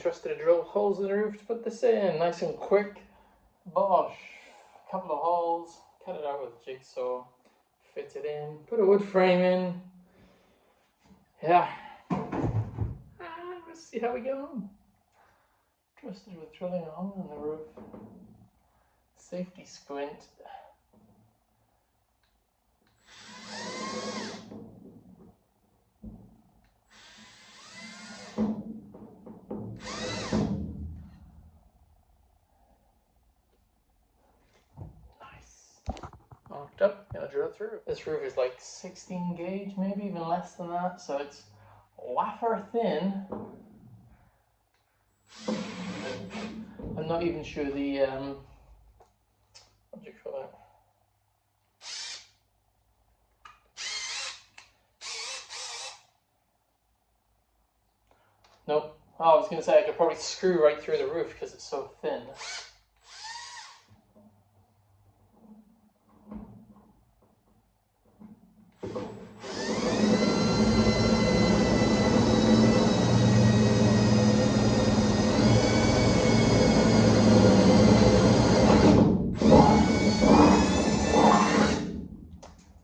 trusted to drill holes in the roof to put this in. Nice and quick. Bosh. A couple of holes. Cut it out with a jigsaw. Fit it in. Put a wood frame in. Yeah. Let's see how we get on. Trusted with drilling a hole in the roof. Safety squint. Marked up, gonna drill through. This roof is like 16 gauge, maybe even less than that, so it's wafer thin. I'm not even sure the what do you call that? Nope. Oh, I was gonna say I could probably screw right through the roof because it's so thin.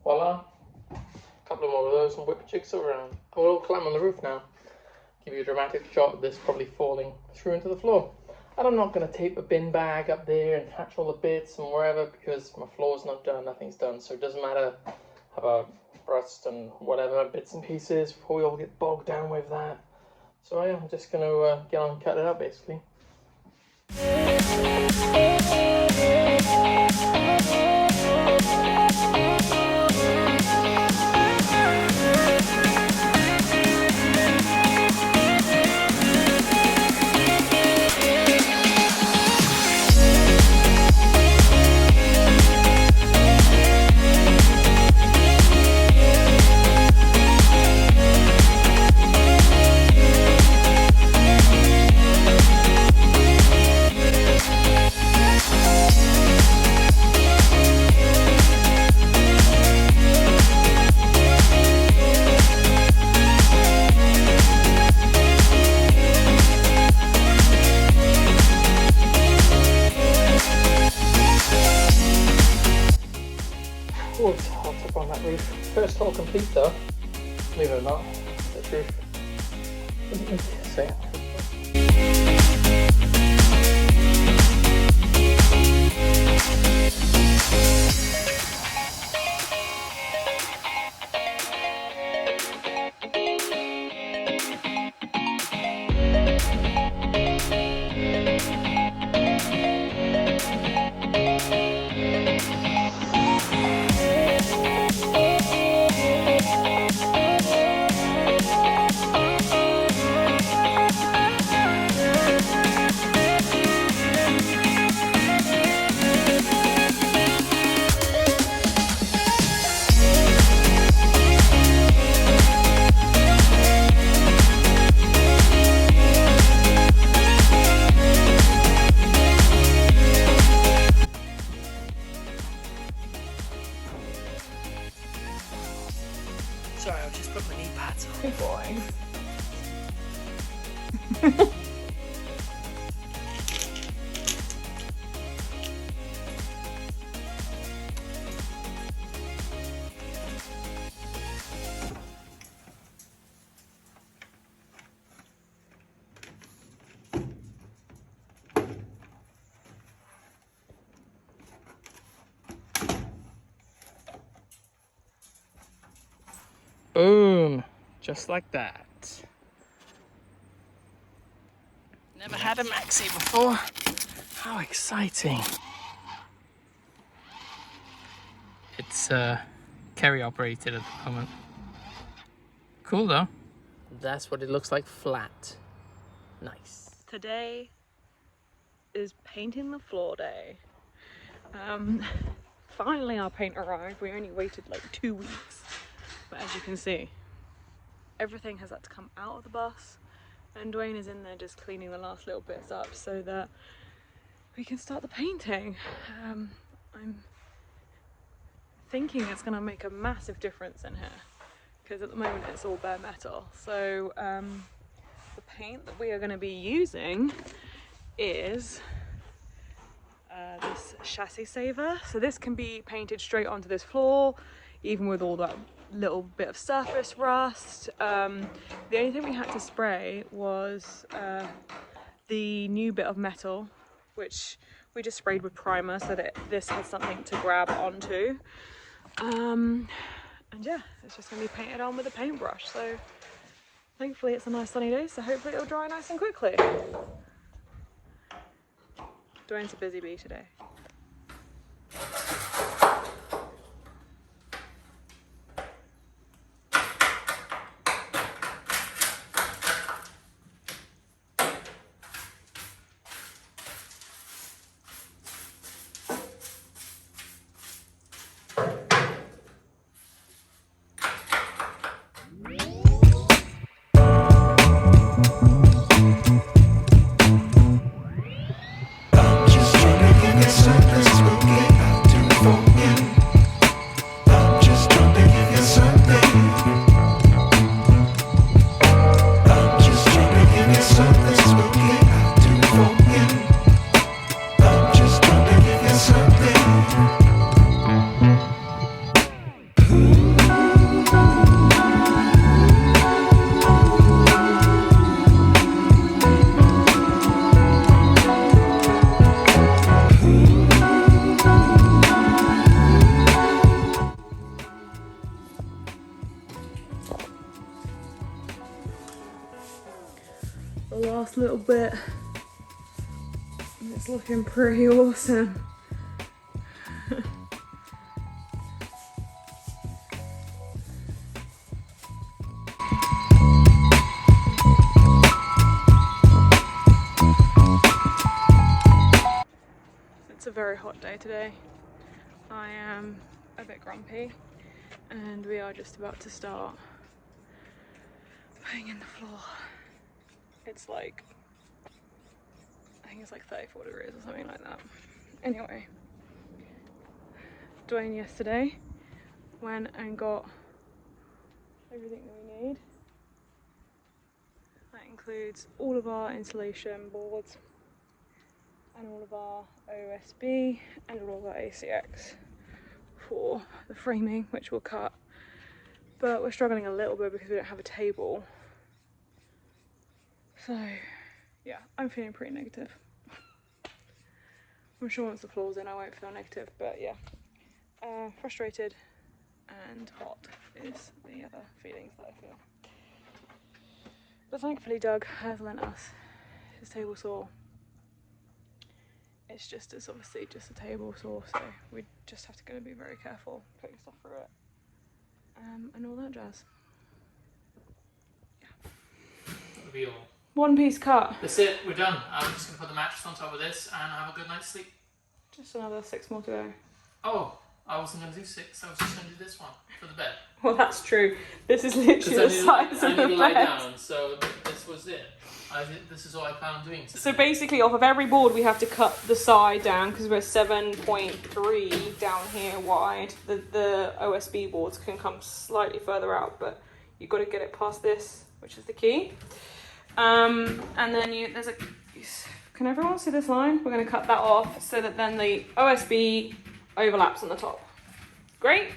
Voila. A couple more of those and whip jigsaw around. I will climb on the roof now. Give you a dramatic shot of this probably falling through into the floor. And I'm not going to tape a bin bag up there and catch all the bits and wherever because my floor's not done, nothing's done. So it doesn't matter about rust and whatever bits and pieces before we all get bogged down with that. So yeah, I'm just going to get on and cut it out basically. Oh, it's hot up on that roof. First hole complete though. Believe it or not, this roof doesn't look the same. Sorry, I'll just put my knee pads on. Good boy. Boom, just like that. Never had a Maxxair before. How exciting. It's carry operated at the moment. Cool though. That's what it looks like flat. Nice. Today is painting the floor day. Finally our paint arrived. We only waited like 2 weeks. But as you can see, everything has had to come out of the bus and Dwayne is in there just cleaning the last little bits up so that we can start the painting. I'm thinking it's going to make a massive difference in here because at the moment it's all bare metal. So the paint that we are going to be using is this chassis saver. So this can be painted straight onto this floor, even with all that little bit of surface rust. The only thing we had to spray was the new bit of metal, which we just sprayed with primer so that this has something to grab onto. And yeah, it's just going to be painted on with a paintbrush. So thankfully it's a nice sunny day, so hopefully it'll dry nice and quickly. Dwayne's a busy bee today. The last little bit, and it's looking pretty awesome. It's a very hot day today. I am a bit grumpy and we are just about to start putting in the floor. It's like, I think it's like 34 degrees or something like that. Anyway, Dwayne yesterday went and got everything that we need. That includes all of our insulation boards and all of our OSB and all of our ACX for the framing, which we'll cut. But we're struggling a little bit because we don't have a table. So yeah, I'm feeling pretty negative. I'm sure once the floor's in I won't feel negative, but yeah. Frustrated and hot is the other feelings that I feel. But thankfully Doug has lent us his table saw. It's obviously just a table saw, so we just have to be very careful putting stuff through it. And all that jazz. Yeah. That'll be all. One piece cut. That's it, we're done. I'm just going to put the mattress on top of this and have a good night's sleep. Just another 6 more to go. Oh, I wasn't going to do 6, I was just going to do this one for the bed. Well, that's true. This is literally the size of the bed. I need to lie down, so this was it. This is all I plan on doing today. So basically, off of every board, we have to cut the side down because we're 7.3 down here wide. The OSB boards can come slightly further out, but you've got to get it past this, which is the key. And then there's a. Can everyone see this line? We're going to cut that off so that then the OSB overlaps on the top. Great.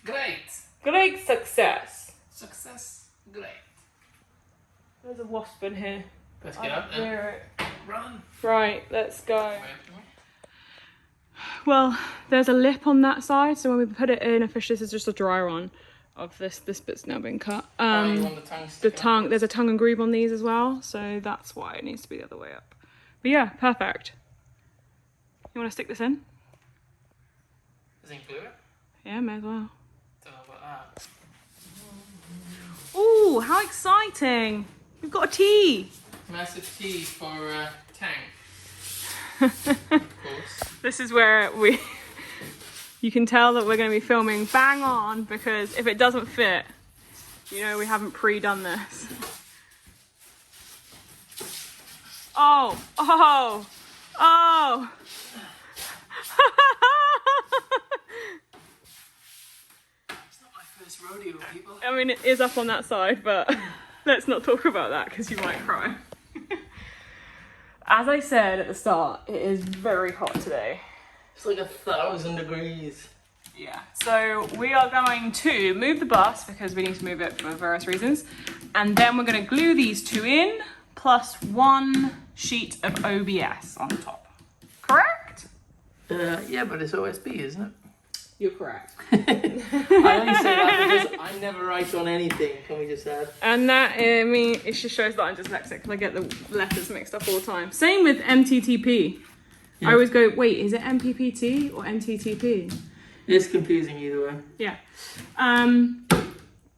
Great. Great success. Success. Great. There's a wasp in here. Let's get up and run. Right, let's go. Well, there's a lip on that side, so when we put it in, officially this is just a dry run of this. This bit's now been cut. You want the tongue? There's a tongue and groove on these as well, so that's why it needs to be the other way up. But yeah, perfect. You want to stick this in? Does it glue it? Yeah, may as well. Don't know about that. Ooh, how exciting! We've got a tea! Massive tea for Tang. Of course. This is where you can tell that we're going to be filming bang on, because if it doesn't fit, you know we haven't pre-done this. Oh! Oh! Oh! It's not my first rodeo, people. I mean, it is up on that side, but Let's not talk about that because you might cry. As I said at the start, it is very hot today. It's like 1,000 degrees. Yeah. So we are going to move the bus because we need to move it for various reasons. And then we're going to glue these two in, plus 1 sheet of OBS on top. Correct? Yeah, but it's OSB, isn't it? You're correct. I only say that because I never write on anything, can we just add? And that, I mean, it just shows that I'm dyslexic and I get the letters mixed up all the time. Same with MTTP. Yeah. I always go, wait, is it MPPT or MTTP? It's confusing either way. Yeah.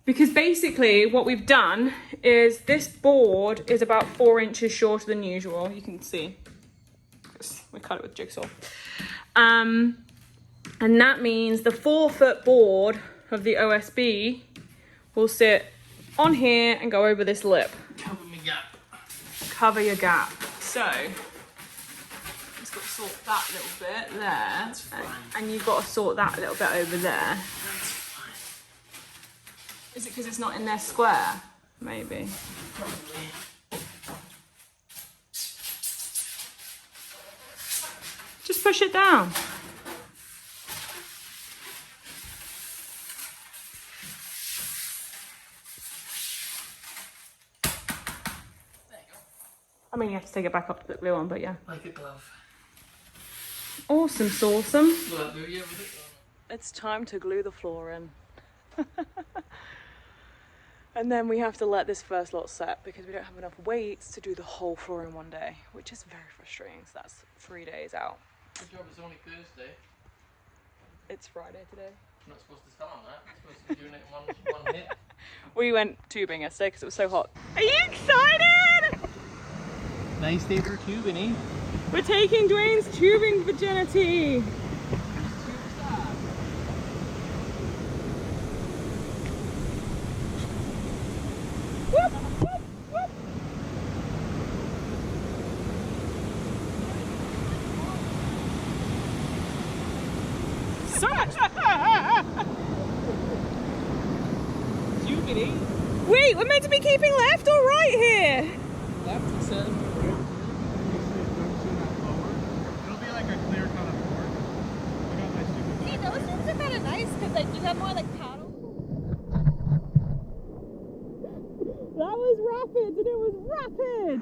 Because basically what we've done is this board is about 4 inches shorter than usual. You can see. We cut it with jigsaw. And that means the 4-foot board of the OSB will sit on here and go over this lip. Cover me gap. Cover your gap. So, just got to sort that little bit there. That's fine. And you've got to sort that little bit over there. That's fine. Is it because it's not in there square? Maybe. Probably. Just push it down. I mean, you have to take it back up to the glue on, but yeah. Like a glove. Awesome, sawsome. Will that do you with it? It's time to glue the floor in. And then we have to let this first lot set because we don't have enough weights to do the whole floor in one day, which is very frustrating. So that's 3 days out. Good job, it's only Thursday. It's Friday today. I'm not supposed to tell them that. I'm supposed to be doing it in one hit. We went tubing yesterday because it was so hot. Are you excited? Nice day for tubing, eh? We're taking Dwayne's tubing virginity. Whoop, whoop, whoop. So much. Tubing, eh? Wait, we're meant to be keeping left or right here? Left, it says. Those ones are kind of nice because like you have more like paddle. That was rapid, and it was rapid.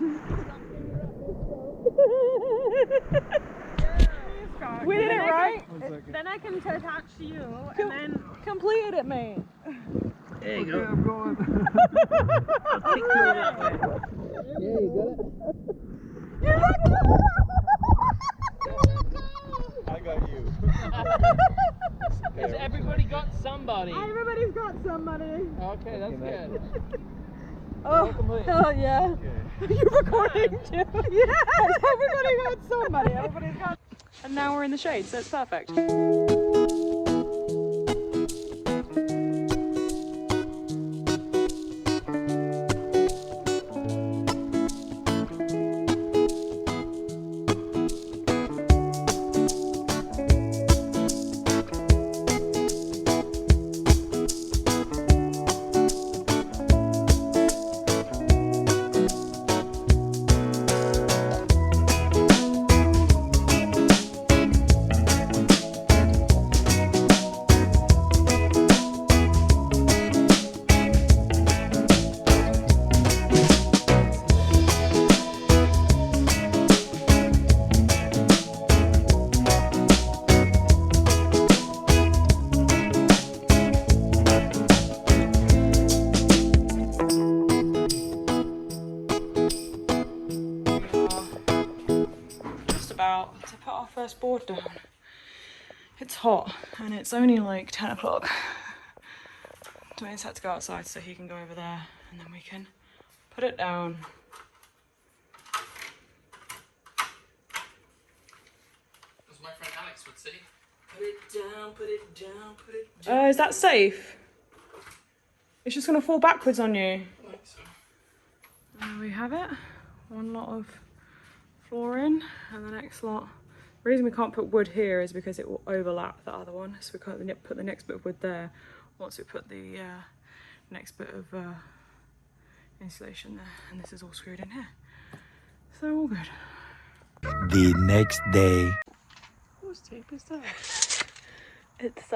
We did it right. Then I can attach to you and then Completed it, mate. There you go. I'm going. I'll take you that way. Yeah, you got it. I got you. Has everybody got somebody? Everybody's got somebody. Okay, that's good. Oh, hell yeah. Okay. You're recording too? Yes, everybody got somebody. Everybody's got. And now we're in the shade, so it's perfect. First board down. It's hot and it's only like 10 o'clock. Dwayne's had to go outside so he can go over there and then we can put it down. As my friend Alex would say, put it down, put it down, put it down. Is that safe? It's just gonna fall backwards on you. I think so. There we have it. One lot of floor in and the next lot. The reason we can't put wood here is because it will overlap the other one, so we can't put the next bit of wood there once we put the next bit of insulation there, and this is all screwed in here. So all good. The next day. Whose tape is that? It's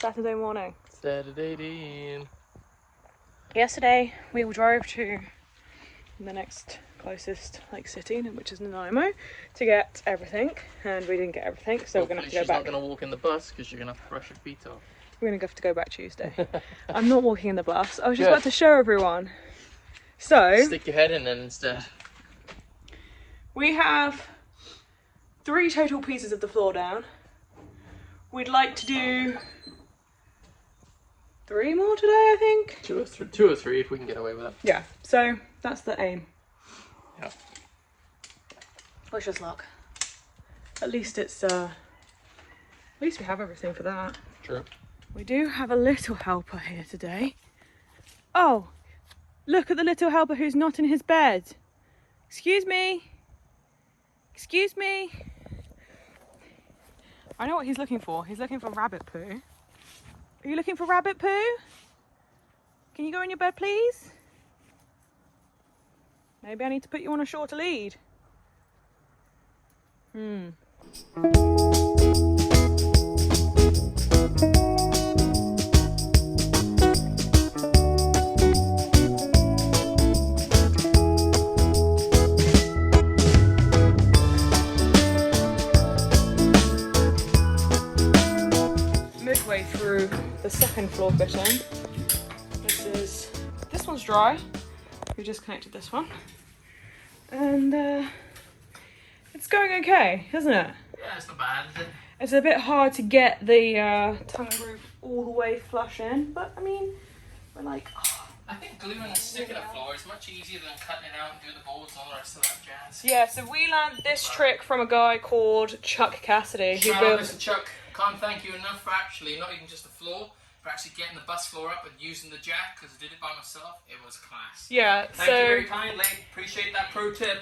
Saturday morning. Saturday Dean. Yesterday we drove to the next closest like city, which is Nanaimo, to get everything, and we didn't get everything, so we're gonna have to go she's back. not gonna walk in the bus because you're gonna have to brush your feet off. We're gonna have to go back Tuesday. I'm not walking in the bus. I was just Good. about to show everyone. So Stick your head in then instead. we have 3 total pieces of the floor down. We'd like to do 3 more today, I think. 2 or 3 if we can get away with it. Yeah, so that's the aim. Yeah. Wish us luck. At least it's at least we have everything for that. True. We do have a little helper here today. Oh, look at the little helper who's not in his bed. Excuse me. Excuse me. I know what he's looking for. He's looking for rabbit poo. Are you looking for rabbit poo? Can you go in your bed, please? Maybe I need to put you on a shorter lead. Midway through the second floor fitting. This one's dry. We just connected this one. And it's going okay, isn't it? Yeah, it's not bad, is it? It's a bit hard to get the tongue roof all the way flush in, but I mean, we're like, oh. I think gluing a stick in the floor is much easier than cutting it out and doing the boards and all the rest of that jazz. Yeah, so we learned this trick from a guy called Chuck Cassidy. Who Shout out builds. Mr. Chuck. Can't thank you enough for actually, not even just the floor, for actually getting the bus floor up and using the jack, because I did it by myself. It was class. Yeah, Thank you very kindly. Appreciate that pro tip.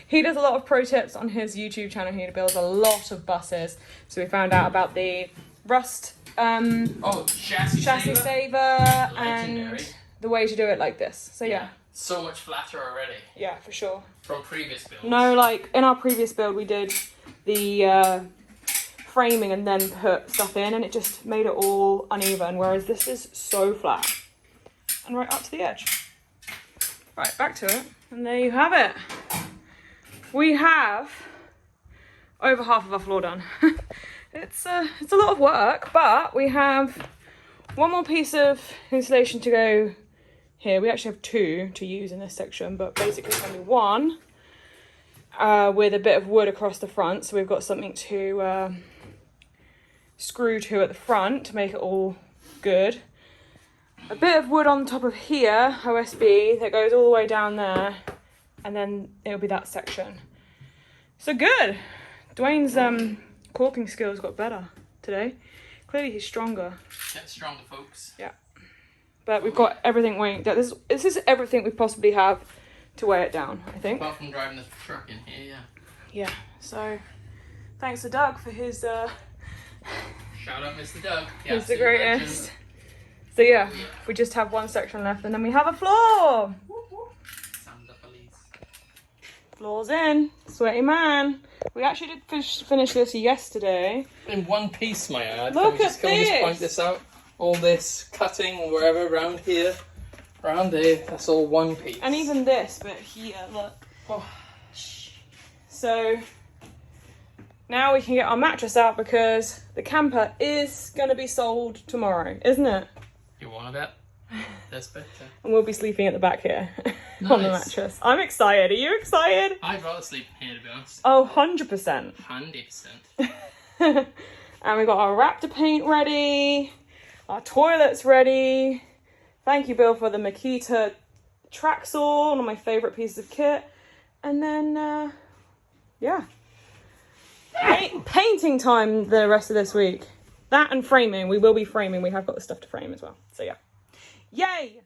he does a lot of pro tips on his YouTube channel. He builds a lot of buses. So we found out about the rust Chassis saver and Legendary. the way to do it like this. So yeah. So much flatter already Yeah, for sure. from previous builds. No, like in our previous build we did the framing and then put stuff in, and it just made it all uneven, whereas this is so flat and right up to the edge. Right, back to it, and there you have it. We have over half of our floor done. It's a lot of work, but we have one more piece of insulation to go here. We actually have 2 to use in this section, but basically it's only 1 with a bit of wood across the front. So we've got something to screw to at the front to make it all good. A bit of wood on top of here, OSB, that goes all the way down there, and then it'll be that section. So good. Dwayne's caulking skills got better today. Clearly he's stronger. Get stronger, folks. Yeah. But we've got everything weighing down. This is everything we possibly have to weigh it down, I think. Apart from driving the truck in here, yeah. Yeah. So thanks to Doug for his Shout out Mr. Doug. he's the greatest. So yeah, we just have 1 section left and then we have a floor. Sound the police. Floor's in. Sweaty man. We actually did finish this yesterday. In one piece, my ad. Look Can we just point this out? All this cutting, wherever, around here, around there, that's all one piece. And even this bit here, look. Oh. So now we can get our mattress out because the camper is going to be sold tomorrow, isn't it? You want that? That's better. And we'll be sleeping at the back here on the Nice. mattress. I'm excited. Are you excited? I'd rather sleep in here, to be honest. Oh, 100%. 100%. And we got our Raptor paint ready. Our toilet's ready. Thank you, Bill, for the Makita track saw, one of my favourite pieces of kit. And then, yeah. Painting time the rest of this week. That and framing. We will be framing. We have got the stuff to frame as well. So, yeah. Yay!